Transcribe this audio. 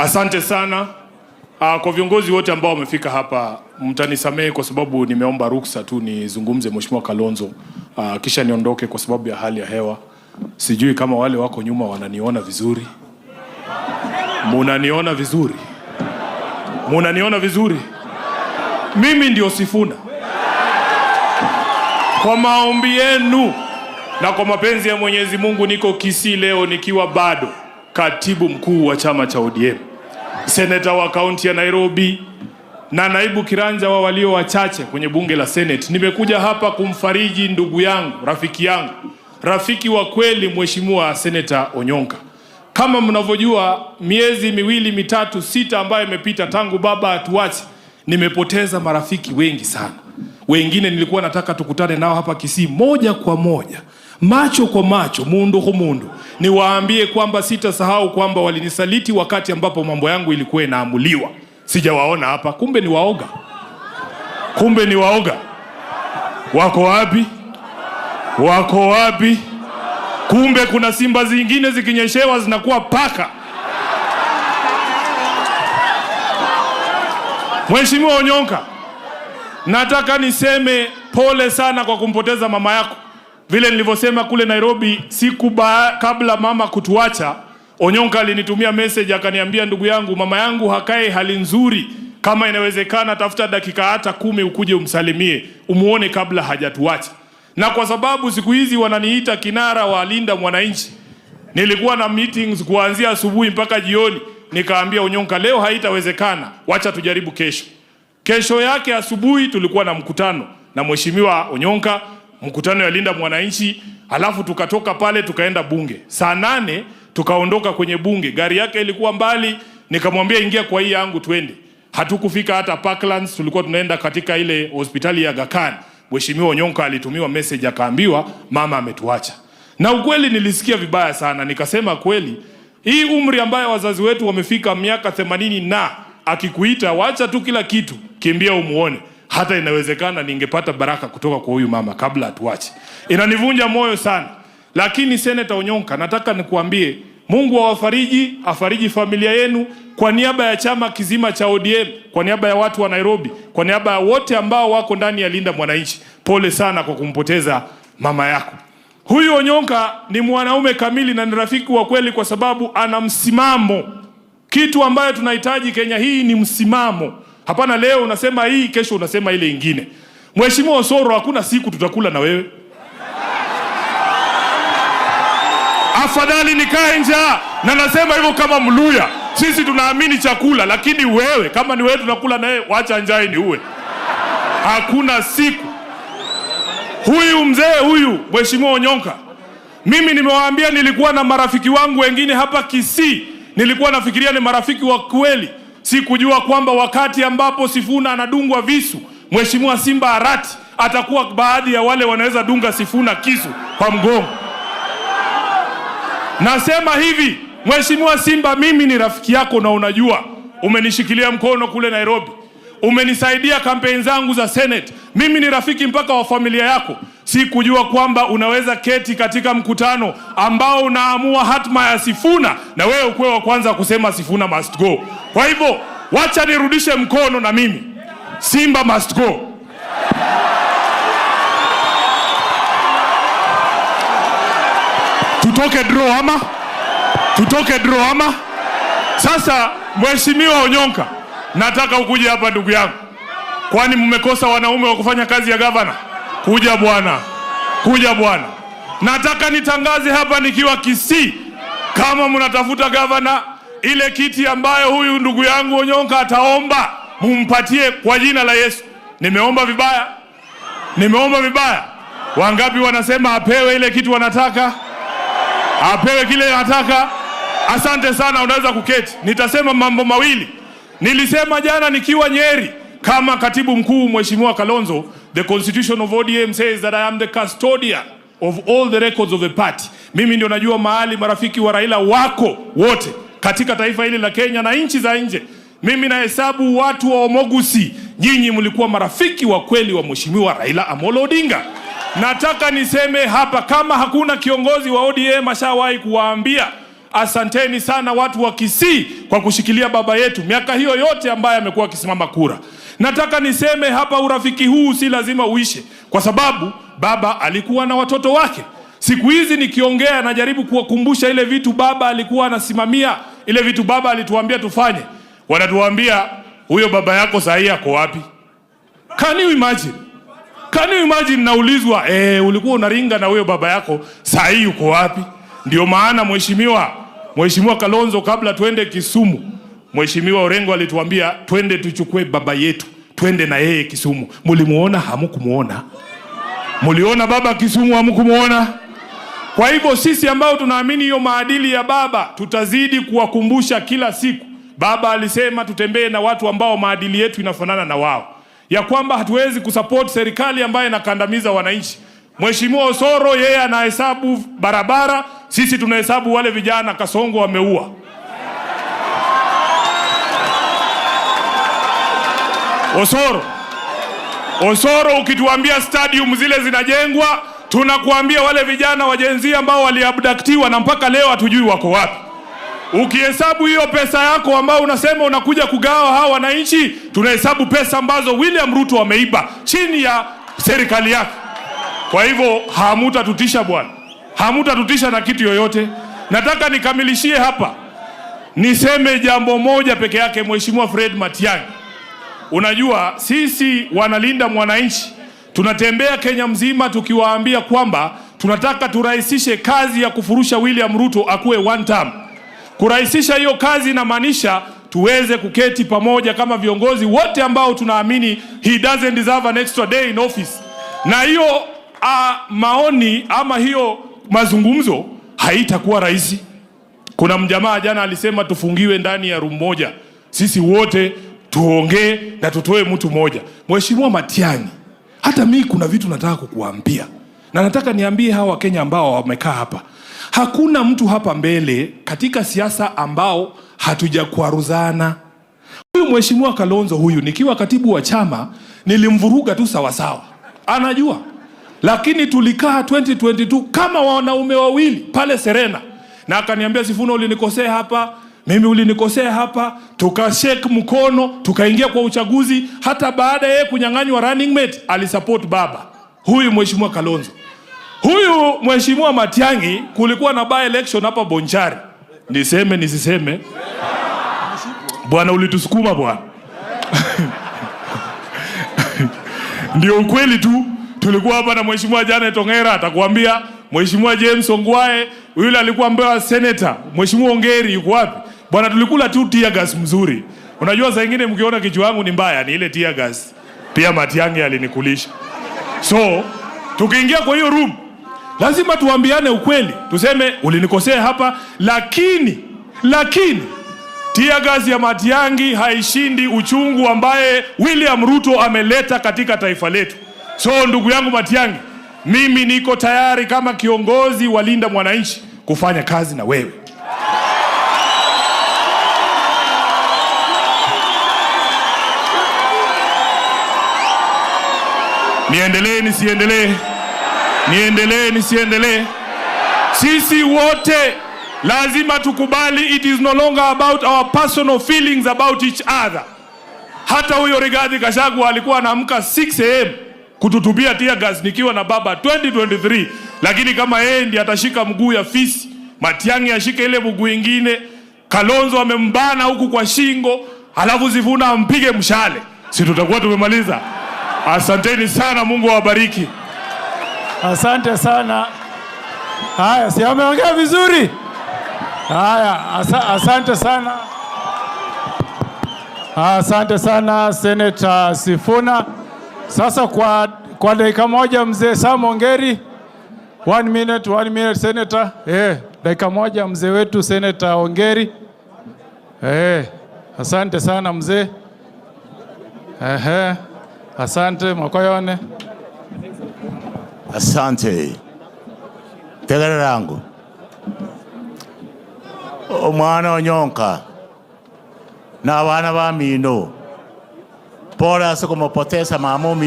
Asante sana. Kwa viongozi wote ambao wamefika hapa, mtanisamehe kwa sababu nimeomba ruksa tu nizungumze Mheshimiwa Kalonzo, kisha niondoke kwa sababu ya hali ya hewa. Sijui kama wale wako nyuma wananiona vizuri. Munaniona vizuri? Munaniona vizuri? Mimi ndio Sifuna. Kwa maombi yenu na kwa mapenzi ya Mwenyezi Mungu niko Kisii leo nikiwa bado katibu mkuu wa chama cha ODM, seneta wa kaunti ya Nairobi na naibu kiranja wa walio wachache kwenye bunge la Senate. Nimekuja hapa kumfariji ndugu yangu, rafiki wa kweli, Mheshimiwa Seneta Onyonka. Kama mnavyojua, miezi miwili mitatu sita ambayo imepita tangu baba atuache, nimepoteza marafiki wengi sana. Wengine nilikuwa nataka tukutane nao hapa Kisii moja kwa moja, macho kwa macho, mundu kwa mundu, niwaambie kwamba sitasahau kwamba walinisaliti wakati ambapo mambo yangu ilikuwa inaamuliwa. Sijawaona hapa, kumbe ni waoga. Wako wapi? Wako wapi? Kumbe kuna simba zingine zikinyeshewa zinakuwa paka. Mheshimiwa Onyonka, nataka niseme pole sana kwa kumpoteza mama yako. Vile nilivyosema kule Nairobi siku kabla mama kutuacha, Onyonka alinitumia message akaniambia, ndugu yangu, mama yangu hakai hali nzuri, kama inawezekana tafuta dakika hata 10 ukuje umsalimie, umuone kabla hajatuacha. Na kwa sababu siku hizi wananiita kinara wa Linda Mwananchi, nilikuwa na meetings kuanzia asubuhi mpaka jioni, nikaambia Onyonka, leo haitawezekana, wacha tujaribu kesho. Kesho yake asubuhi tulikuwa na mkutano na Mheshimiwa Onyonka, mkutano ya Linda Mwananchi, halafu tukatoka pale tukaenda bunge. Saa 8 tukaondoka kwenye bunge, gari yake ilikuwa mbali, nikamwambia ingia kwa hii yangu twende. Hatukufika hata Parklands, tulikuwa tunaenda katika ile hospitali ya Gakani. Mheshimiwa Onyonka alitumiwa message akaambiwa mama ametuacha. Na ukweli nilisikia vibaya sana, nikasema kweli hii umri ambayo wazazi wetu wamefika miaka 80 na akikuita wacha tu kila kitu, kimbia umuone. Hata inawezekana ningepata baraka kutoka kwa huyu mama kabla atuache. Inanivunja moyo sana. Lakini Seneta Onyonka, nataka nikuambie Mungu awafariji, afariji familia yenu, kwa niaba ya chama kizima cha ODM, kwa niaba ya watu wa Nairobi, kwa niaba ya wote ambao wako ndani ya Linda Mwananchi. Pole sana kwa kumpoteza mama yako. Huyu Onyonka ni mwanaume kamili na ni rafiki wa kweli kwa sababu ana msimamo. Kitu ambayo tunahitaji Kenya hii ni msimamo. Hapana leo unasema hii, kesho unasema ile ingine. Mheshimiwa Osoro, hakuna siku tutakula na wewe. Afadhali nikae njaa, na nasema hivyo kama Mluya. Sisi tunaamini chakula, lakini wewe kama ni wewe tunakula na wewe, wacha njaa iniue. Hakuna siku. Huyu mzee huyu Mheshimiwa Onyonka, mimi nimewaambia nilikuwa na marafiki wangu wengine hapa Kisii, nilikuwa nafikiria ni marafiki wa kweli. Sikujua kwamba wakati ambapo Sifuna anadungwa visu, Mheshimiwa Simba Arati atakuwa baadhi ya wale wanaweza dunga Sifuna kisu kwa mgongo. Nasema hivi, Mheshimiwa Simba, mimi ni rafiki yako na unajua, umenishikilia mkono kule Nairobi, umenisaidia kampeni zangu za Senate. Mimi ni rafiki mpaka wa familia yako. Sikujua kwamba unaweza keti katika mkutano ambao unaamua hatma ya Sifuna na wewe ukwe wa kwanza kusema Sifuna must go. Kwa hivyo, wacha nirudishe mkono na mimi. Simba must go. Tutoke draw ama? Sasa Mheshimiwa Onyonka, nataka ukuje hapa ndugu yangu. Kwani mmekosa wanaume wa kufanya kazi ya gavana? Kuja bwana. Nataka nitangaze hapa nikiwa Kisii, kama mnatafuta gavana, ile kiti ambayo huyu ndugu yangu Onyonka ataomba, mumpatie kwa jina la Yesu. Nimeomba vibaya? Wangapi wanasema apewe ile kitu wanataka? Apewe kile anataka. Asante sana, unaweza kuketi. Nitasema mambo mawili. Nilisema jana nikiwa Nyeri kama katibu mkuu Mheshimiwa Kalonzo, the constitution of ODM says that I am the custodian of all the records of the party. Mimi ndio najua mahali marafiki wa Raila wako wote katika taifa hili la Kenya na nchi za nje. Mimi nahesabu watu wa Omogusi, nyinyi mlikuwa marafiki wa kweli wa Mheshimiwa Raila Amolo Odinga. Nataka niseme hapa, kama hakuna kiongozi wa ODM ashawahi kuwaambia asanteni sana watu wa Kisii kwa kushikilia baba yetu miaka hiyo yote ambaye amekuwa akisimama kura. Nataka niseme hapa, urafiki huu si lazima uishe, kwa sababu baba alikuwa na watoto wake. Siku hizi nikiongea najaribu kuwakumbusha ile vitu baba alikuwa anasimamia, ile vitu baba alituambia tufanye. Wanatuambia huyo baba yako sahi yako wapi? Can you imagine? Can you imagine? Naulizwa ulikuwa unaringa na huyo baba yako sahi yuko wapi? Ndio maana Mheshimiwa Kalonzo, kabla twende Kisumu, Mheshimiwa Orengo alituambia twende tuchukue baba yetu, twende na yeye Kisumu. Mulimuona? Hamukumuona? Muliona baba Kisumu? Hamukumuona? Kwa hivyo sisi ambao tunaamini hiyo maadili ya baba, tutazidi kuwakumbusha kila siku. Baba alisema tutembee na watu ambao maadili yetu inafanana na wao, ya kwamba hatuwezi kusupport serikali ambayo inakandamiza wananchi. Mheshimiwa Osoro yeye anahesabu barabara, sisi tunahesabu wale vijana Kasongo wameua. Osoro ukituambia stadium zile zinajengwa, tunakuambia wale vijana wajenzi ambao waliabductiwa na mpaka leo hatujui wako wapi. Ukihesabu hiyo pesa yako ambao unasema unakuja kugawa hawa wananchi, tunahesabu pesa ambazo William Ruto ameiba chini ya serikali yake. Kwa hivyo hamutatutisha bwana, hamutatutisha na kitu yoyote. Nataka nikamilishie hapa, niseme jambo moja peke yake. Mheshimiwa Fred Matiang'i, unajua sisi wanalinda mwananchi tunatembea Kenya mzima tukiwaambia kwamba tunataka turahisishe kazi ya kufurusha William Ruto akuwe one term. Kurahisisha hiyo kazi inamaanisha tuweze kuketi pamoja kama viongozi wote ambao tunaamini he doesn't deserve an extra day in office. Na hiyo maoni ama hiyo mazungumzo haitakuwa rahisi. Kuna mjamaa jana alisema tufungiwe ndani ya room moja, sisi wote tuongee na tutoe mtu mmoja. Mheshimiwa Matiang'i, hata mimi kuna vitu nataka kukuambia, na nataka niambie hawa Kenya ambao wamekaa hapa. Hakuna mtu hapa mbele katika siasa ambao hatujakwaruzana. Huyu Mheshimiwa Kalonzo huyu, nikiwa katibu wa chama nilimvuruga tu sawa sawa, anajua. Lakini tulikaa 2022 kama wanaume wawili pale Serena, na akaniambia Sifuna ulinikosea hapa, mimi ulinikosea hapa, tukashake mkono, tukaingia kwa uchaguzi. Hata baada yeye kunyang'anywa running mate alisupport baba. Huyu Mheshimiwa Kalonzo. Huyu Mheshimiwa Matiang'i, kulikuwa na by election hapa Bonchari. Niseme nisiseme? Bwana ulitusukuma bwana. Ndio ukweli tu. Tulikuwa hapa na Mheshimiwa Janet Ongera, atakwambia. Mheshimiwa James Ongwae, yule alikuwa ambaye senator. Mheshimiwa Ongeri yuko wapi? Bwana tulikula tu tear gas mzuri. Unajua saa nyingine mkiona kichwa yangu ni mbaya ni ile tear gas. Pia Matiang'i alinikulisha. So, tukiingia kwa hiyo room, lazima tuambiane ukweli. Tuseme ulinikosea hapa, lakini tear gas ya Matiang'i haishindi uchungu ambaye William Ruto ameleta katika taifa letu. So ndugu yangu Matiang'i, mimi niko tayari kama kiongozi wa Linda Mwananchi kufanya kazi na wewe. Niendelee nisiendelee? Niendelee nisiendelee? Sisi wote lazima tukubali it is no longer about our personal feelings about each other. Hata huyo Rigathi Gachagua alikuwa anaamka 6 am kututubia tear gas nikiwa na baba 2023, lakini kama yeye ndiye atashika mguu ya fisi, Matiang'i ashike ile mguu nyingine, Kalonzo amembana huku kwa shingo, alafu Sifuna ampige mshale, si tutakuwa tumemaliza? Asanteni sana, Mungu awabariki. Asante sana. Haya, si ameongea vizuri? Haya, asante sana. Asante sana Senator Sifuna. Sasa kwa dakika moja mzee Sammy Ondari. 1 minute Senator. Dakika moja mzee wetu Senator Ondari. Asante sana mzee. Asante Mokoyone. Asante. Tegera langu. Omwana onyonka. Na wana ba mino. Pora sikumopoteza mamomi.